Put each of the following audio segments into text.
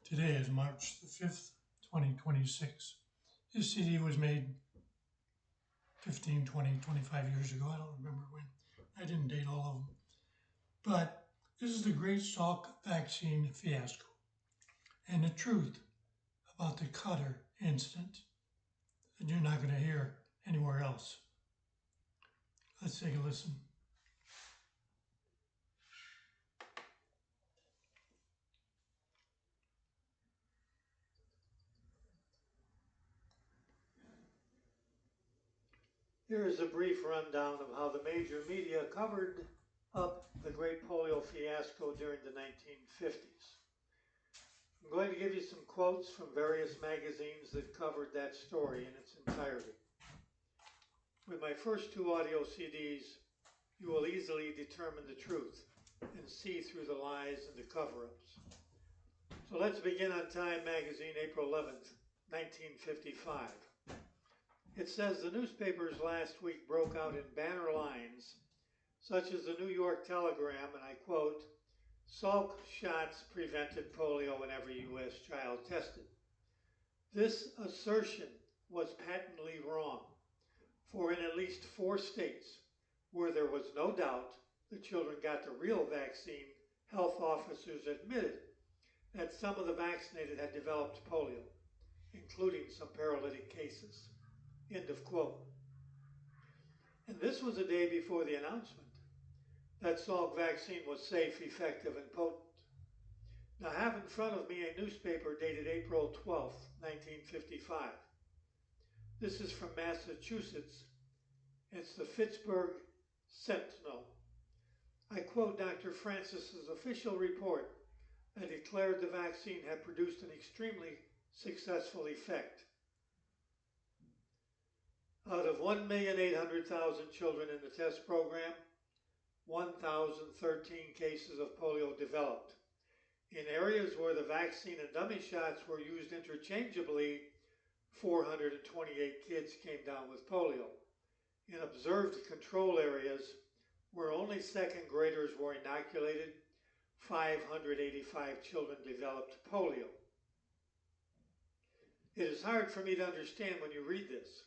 Today is March the 5th, 2026. This CD was made 15, 20, 25 years ago. I don't remember when. I didn't date all of them. But this is the Great Salk Vaccine Fiasco and the truth about the Qatar incident that you're not going to hear anywhere else. Let's take a listen. Here is a brief rundown of how the major media covered up the Great Polio Fiasco during the 1950s. I'm going to give you some quotes from various magazines that covered that story in its entirety. With my first two audio CDs, you will easily determine the truth and see through the lies and the cover-ups. So let's begin on Time magazine, April 11th, 1955. It says the newspapers last week broke out in banner lines, such as the New York Telegram, and I quote, "Salk shots prevented polio in every U.S. child tested." This assertion was patently wrong, for in at least 4 states where there was no doubt the children got the real vaccine, health officers admitted that some of the vaccinated had developed polio, including some paralytic cases. End of quote. And this was a day before the announcement that Salk vaccine was safe, effective, and potent. Now I have in front of me a newspaper dated April 12th, 1955. This is from Massachusetts. It's the Pittsburgh Sentinel. I quote Dr. Francis's official report that declared the vaccine had produced an extremely successful effect. Out of 1,800,000 children in the test program, 1,013 cases of polio developed. In areas where the vaccine and dummy shots were used interchangeably, 428 kids came down with polio. In observed control areas where only second graders were inoculated, 585 children developed polio. It is hard for me to understand when you read this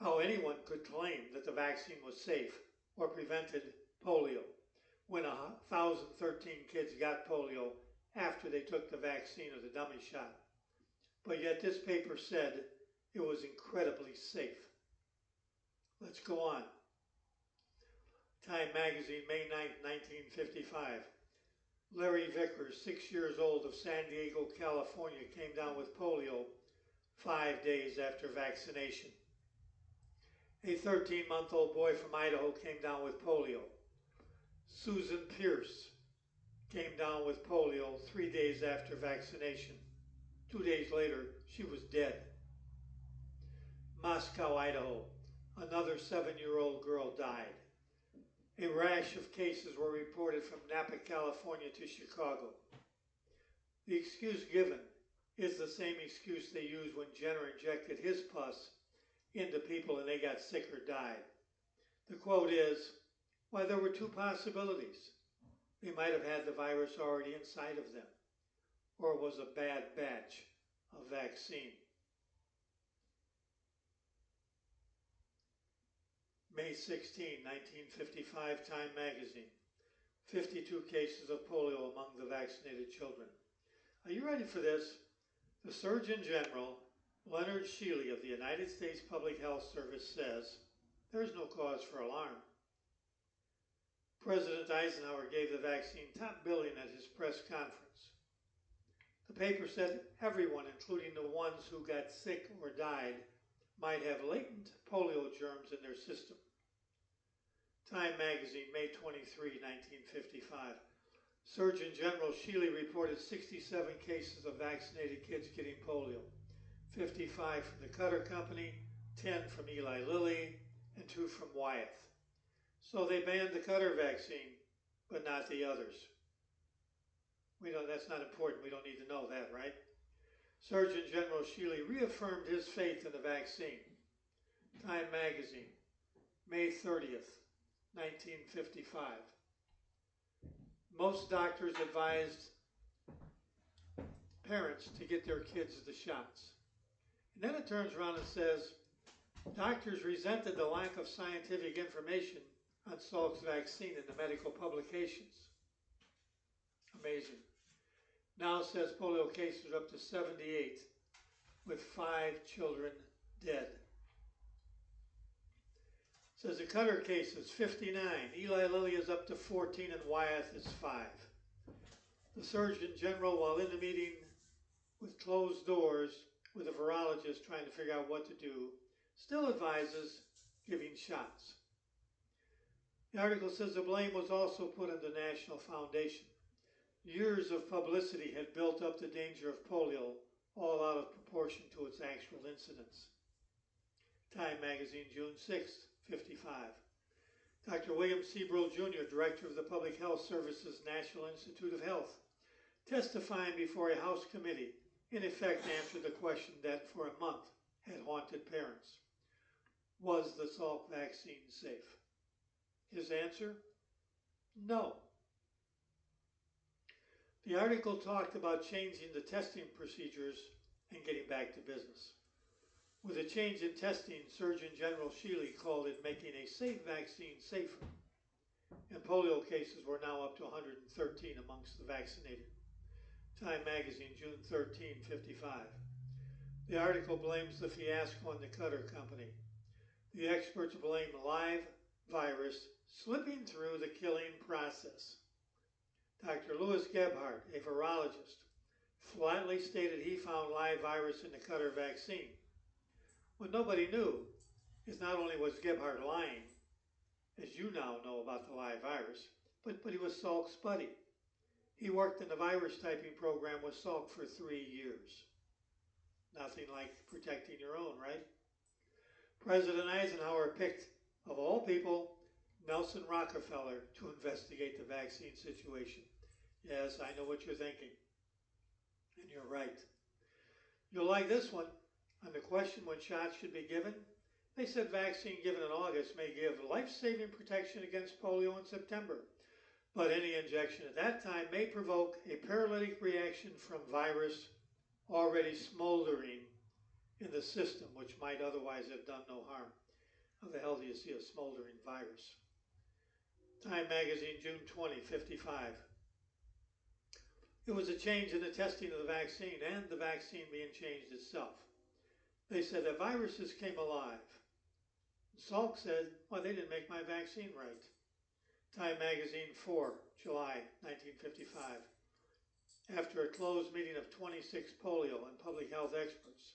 how anyone could claim that the vaccine was safe or prevented polio when 1,013 kids got polio after they took the vaccine or the dummy shot. But yet this paper said it was incredibly safe. Let's go on. Time magazine, May 9, 1955. Larry Vickers, 6 years old, of San Diego, California, came down with polio 5 days after vaccination. A 13-month-old boy from Idaho came down with polio. Susan Pierce came down with polio 3 days after vaccination. 2 days later, she was dead. Moscow, Idaho, another 7-year-old girl died. A rash of cases were reported from Napa, California to Chicago. The excuse given is the same excuse they used when Jenner injected his pus into people and they got sick or died. The quote is, "Why, there were 2 possibilities. They might have had the virus already inside of them, or it was a bad batch of vaccine." May 16, 1955, Time magazine. 52 cases of polio among the vaccinated children. Are you ready for this? The Surgeon General, Leonard Shealy of the United States Public Health Service, says there is no cause for alarm. President Eisenhower gave the vaccine top billing at his press conference. The paper said everyone, including the ones who got sick or died, might have latent polio germs in their system. Time magazine, May 23, 1955. Surgeon General Shealy reported 67 cases of vaccinated kids getting polio. 55 from the Cutter Company, 10 from Eli Lilly, and 2 from Wyeth. So they banned the Cutter vaccine, but not the others. That's not important. We don't need to know that, right? Surgeon General Shealy reaffirmed his faith in the vaccine. Time magazine, May 30th, 1955. Most doctors advised parents to get their kids the shots. And then it turns around and says, doctors resented the lack of scientific information on Salk's vaccine in the medical publications. Amazing. Now it says polio cases are up to 78, with 5 children dead. It says the Cutter cases, 59. Eli Lilly is up to 14 and Wyeth is 5. The Surgeon General, while in the meeting with closed doors with a virologist trying to figure out what to do, still advises giving shots. The article says the blame was also put on the National Foundation. Years of publicity had built up the danger of polio, all out of proportion to its actual incidence. Time magazine, June 6, 55. Dr. William Seabrill Jr., Director of the Public Health Service's National Institute of Health, testifying before a House committee, in effect answered the question that for a month had haunted parents. Was the Salk vaccine safe? His answer? No. The article talked about changing the testing procedures and getting back to business. With a change in testing, Surgeon General Shealy called it making a safe vaccine safer. And polio cases were now up to 113 amongst the vaccinated. Time magazine, June 13, 55. The article blames the fiasco on the Cutter Company. The experts blame live virus slipping through the killing process. Dr. Louis Gebhardt, a virologist, flatly stated he found live virus in the Cutter vaccine. What nobody knew is not only was Gebhardt lying, as you now know about the live virus, but he was Salk's buddy. He worked in the virus typing program with Salk for 3 years. Nothing like protecting your own, right? President Eisenhower picked, of all people, Nelson Rockefeller to investigate the vaccine situation. Yes, I know what you're thinking. And you're right. You'll like this one. On the question when shots should be given, they said vaccine given in August may give life-saving protection against polio in September. But any injection at that time may provoke a paralytic reaction from virus already smoldering in the system, which might otherwise have done no harm. How the hell do you see a smoldering virus? Time magazine, June 20, 55. It was a change in the testing of the vaccine and the vaccine being changed itself. They said that viruses came alive. Salk said, well, they didn't make my vaccine right. Time magazine, 4, July 1955. After a closed meeting of 26 polio and public health experts,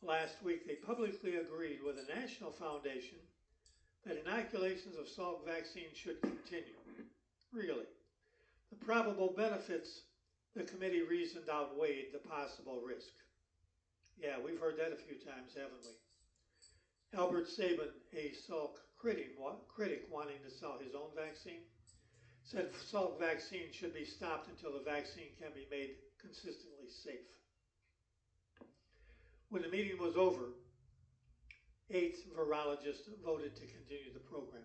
last week they publicly agreed with the National Foundation that inoculations of Salk vaccine should continue. Really. The probable benefits, the committee reasoned, outweighed the possible risk. Yeah, we've heard that a few times, haven't we? Albert Sabin, a Salk critic wanting to sell his own vaccine, said Salk vaccine should be stopped until the vaccine can be made consistently safe. When the meeting was over, 8 virologists voted to continue the program.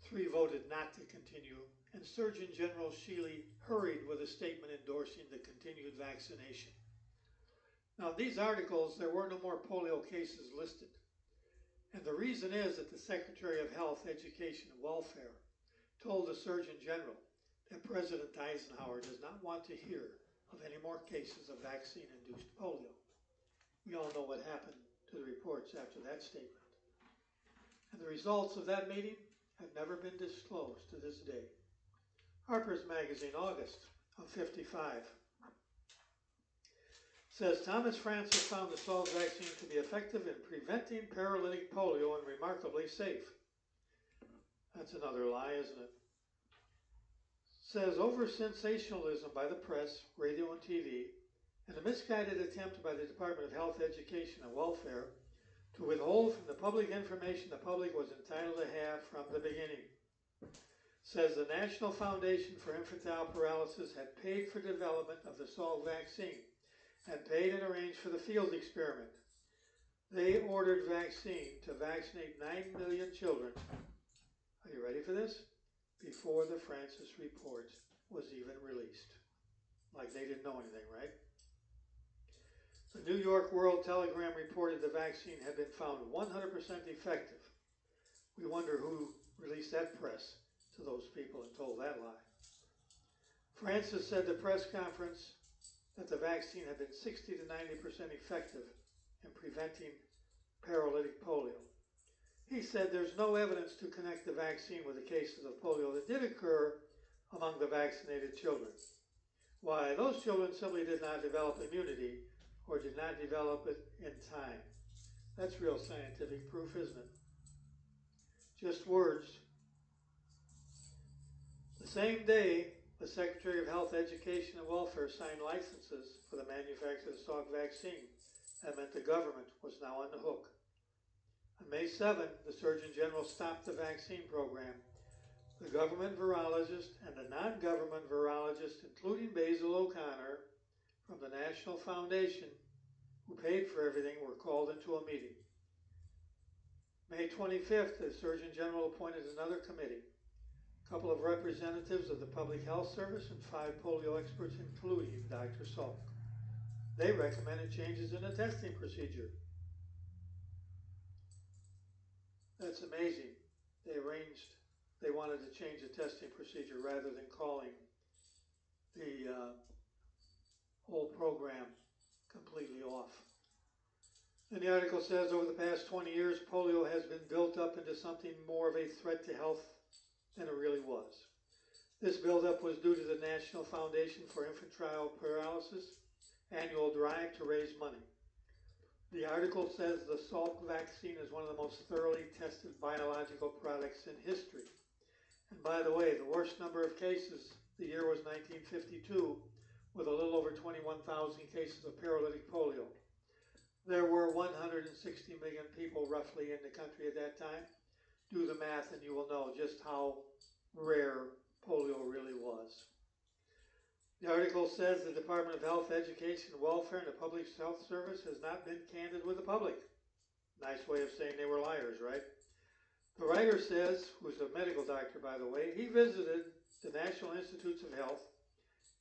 3 voted not to continue, and Surgeon General Shealy hurried with a statement endorsing the continued vaccination. Now, in these articles, there were no more polio cases listed. And the reason is that the Secretary of Health, Education, and Welfare told the Surgeon General that President Eisenhower does not want to hear of any more cases of vaccine-induced polio. We all know what happened to the reports after that statement. And the results of that meeting have never been disclosed to this day. Harper's Magazine, August of 55, says Thomas Francis found the Salk vaccine to be effective in preventing paralytic polio and remarkably safe. That's another lie, isn't it? Says over-sensationalism by the press, radio and TV, and a misguided attempt by the Department of Health, Education, and Welfare to withhold from the public information the public was entitled to have from the beginning. Says the National Foundation for Infantile Paralysis had paid for development of the Salk vaccine and paid and arranged for the field experiment. They ordered vaccine to vaccinate 9 million children. Are you ready for this? Before the Francis report was even released. Like they didn't know anything, right? The New York World Telegram reported the vaccine had been found 100% effective. We wonder who released that press to those people and told that lie. Francis said at the press conference that the vaccine had been 60 to 90% effective in preventing paralytic polio. He said there's no evidence to connect the vaccine with the cases of polio that did occur among the vaccinated children. Why? Those children simply did not develop immunity or did not develop it in time. That's real scientific proof, isn't it? Just words. The same day, the Secretary of Health, Education, and Welfare signed licenses for the manufacture of the Salk vaccine. That meant the government was now on the hook. On May 7, the Surgeon General stopped the vaccine program. The government virologist and the non-government virologist, including Basil O'Connor from the National Foundation, who paid for everything, were called into a meeting. May 25th, the Surgeon General appointed another committee. A couple of representatives of the Public Health Service and 5 polio experts, including Dr. Salk. They recommended changes in the testing procedure. That's amazing. They wanted to change the testing procedure rather than calling the whole program completely off. And the article says, over the past 20 years, polio has been built up into something more of a threat to health than it really was. This buildup was due to the National Foundation for Infantile Paralysis annual drive to raise money. The article says the Salk vaccine is one of the most thoroughly tested biological products in history. And by the way, the worst number of cases, the year was 1952, with a little over 21,000 cases of paralytic polio. There were 160 million people roughly in the country at that time. Do the math and you will know just how rare polio really was. The article says the Department of Health, Education, and Welfare and the Public Health Service has not been candid with the public. Nice way of saying they were liars, right? The writer says, who's a medical doctor by the way, he visited the National Institutes of Health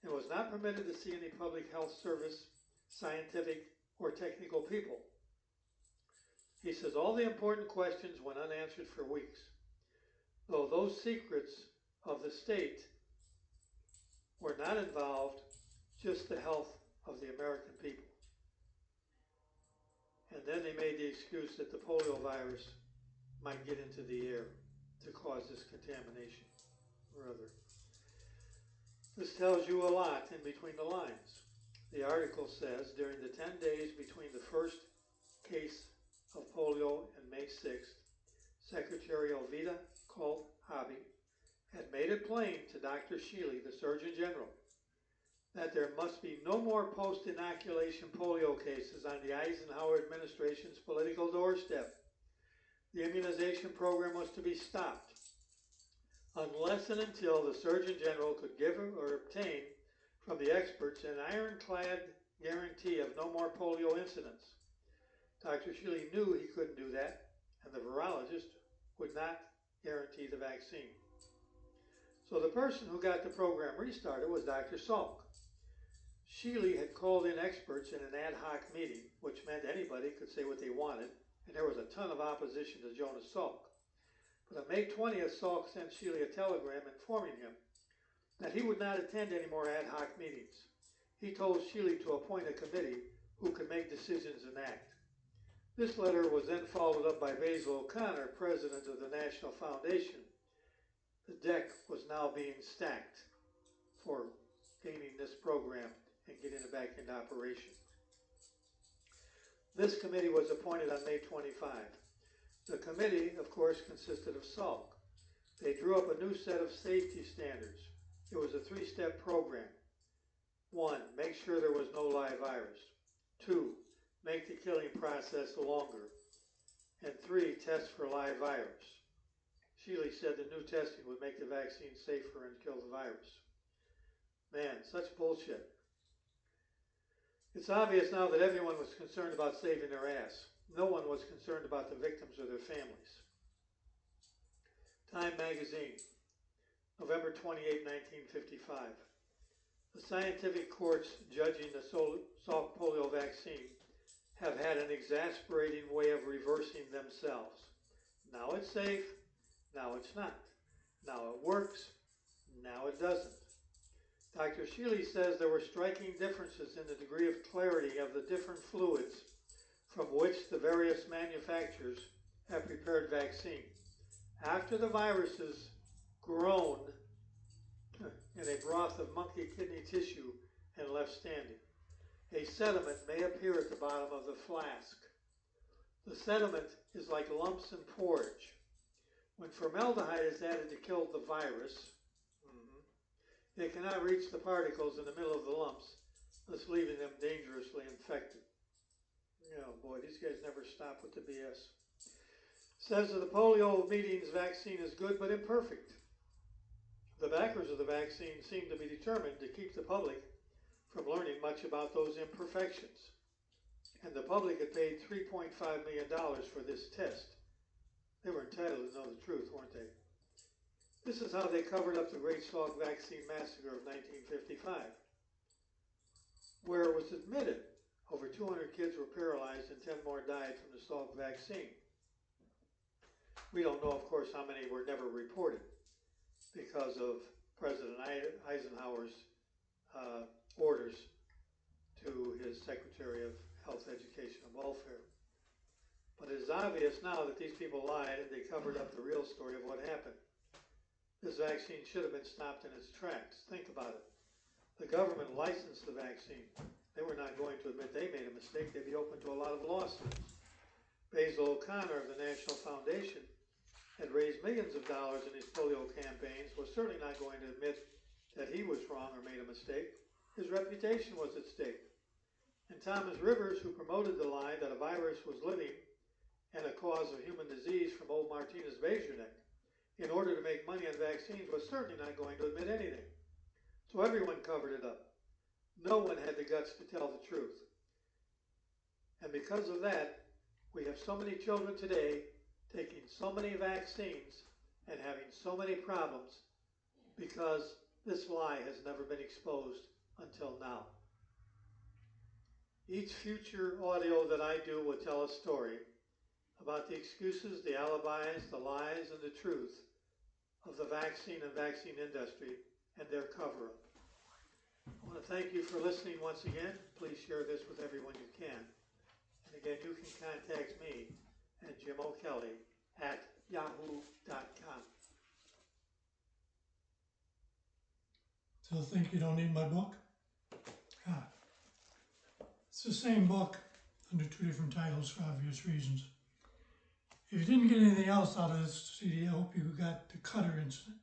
and was not permitted to see any public health service, scientific, or technical people. He says all the important questions went unanswered for weeks, though those secrets of the state were not involved, just the health of the American people. And then they made the excuse that the polio virus might get into the air to cause this contamination or other. This tells you a lot in between the lines. The article says during the 10 days between the first case of polio and May 6th, Secretary Elvita Colt-Hobby had made it plain to Dr. Shealy, the Surgeon General, that there must be no more post-inoculation polio cases on the Eisenhower administration's political doorstep. The immunization program was to be stopped unless and until the Surgeon General could give or obtain from the experts an ironclad guarantee of no more polio incidents. Dr. Shealy knew he couldn't do that, and the virologist would not guarantee the vaccine. So the person who got the program restarted was Dr. Salk. Shealy had called in experts in an ad hoc meeting, which meant anybody could say what they wanted, and there was a ton of opposition to Jonas Salk. But on May 20th, Salk sent Shealy a telegram informing him that he would not attend any more ad hoc meetings. He told Shealy to appoint a committee who could make decisions and act. This letter was then followed up by Basil O'Connor, president of the National Foundation. The deck was now being stacked for gaining this program and getting it back into operation. This committee was appointed on May 25. The committee, of course, consisted of Salk. They drew up a new set of safety standards. It was a 3-step program. 1, make sure there was no live virus. 2, make the killing process longer. And 3, test for live virus. Shealy said the new testing would make the vaccine safer and kill the virus. Man, such bullshit. It's obvious now that everyone was concerned about saving their ass. No one was concerned about the victims or their families. Time magazine, November 28, 1955. The scientific courts judging the Salk polio vaccine have had an exasperating way of reversing themselves. Now it's safe, now it's not. Now it works, now it doesn't. Dr. Shealy says there were striking differences in the degree of clarity of the different fluids from which the various manufacturers have prepared vaccine. After the viruses grown in a broth of monkey kidney tissue and left standing, a sediment may appear at the bottom of the flask. The sediment is like lumps in porridge. When formaldehyde is added to kill the virus, it cannot reach the particles in the middle of the lumps, thus leaving them dangerously infected. Oh boy, these guys never stop with the BS. Says that the polio meetings vaccine is good but imperfect. The backers of the vaccine seem to be determined to keep the public from learning much about those imperfections. And the public had paid $3.5 million for this test. They were entitled to know the truth, weren't they? This is how they covered up the Great Salk Vaccine Massacre of 1955, where it was admitted over 200 kids were paralyzed and 10 more died from the Salk vaccine. We don't know, of course, how many were never reported because of President Eisenhower's orders to his Secretary of Health, Education, and Welfare. But it is obvious now that these people lied and they covered up the real story of what happened. This vaccine should have been stopped in its tracks. Think about it. The government licensed the vaccine. They were not going to admit they made a mistake. They'd be open to a lot of lawsuits. Basil O'Connor of the National Foundation had raised millions of dollars in his polio campaigns, was certainly not going to admit that he was wrong or made a mistake. His reputation was at stake. And Thomas Rivers, who promoted the lie that a virus was living and a cause of human disease from old Martinez Bejernik, in order to make money on vaccines, was certainly not going to admit anything. So everyone covered it up. No one had the guts to tell the truth. And because of that, we have so many children today taking so many vaccines and having so many problems because this lie has never been exposed until now. Each future audio that I do will tell a story about the excuses, the alibis, the lies, and the truth of the vaccine and vaccine industry and their cover-up. I want to thank you for listening once again. Please share this with everyone you can. And again, you can contact me at jimokelly@yahoo.com. So think you don't need my book? It's the same book under two different titles for obvious reasons. If you didn't get anything else out of this CD, I hope you got the Cutter incident.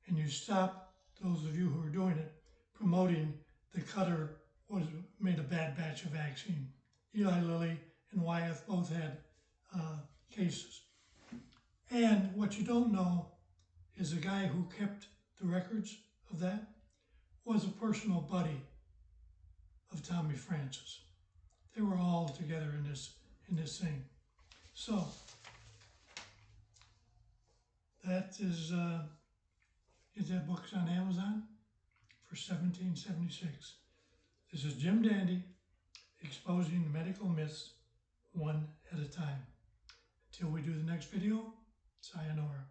And you stopped, those of you who are doing it, promoting the Cutter made a bad batch of vaccine. Eli Lilly and Wyeth both had cases. And what you don't know is the guy who kept the records of that was a personal buddy of Tommy Francis. They were all together in this thing. So that is that book's on Amazon for $17.76. This is Jim Dandy exposing medical myths one at a time. Until we do the next video, sayonara.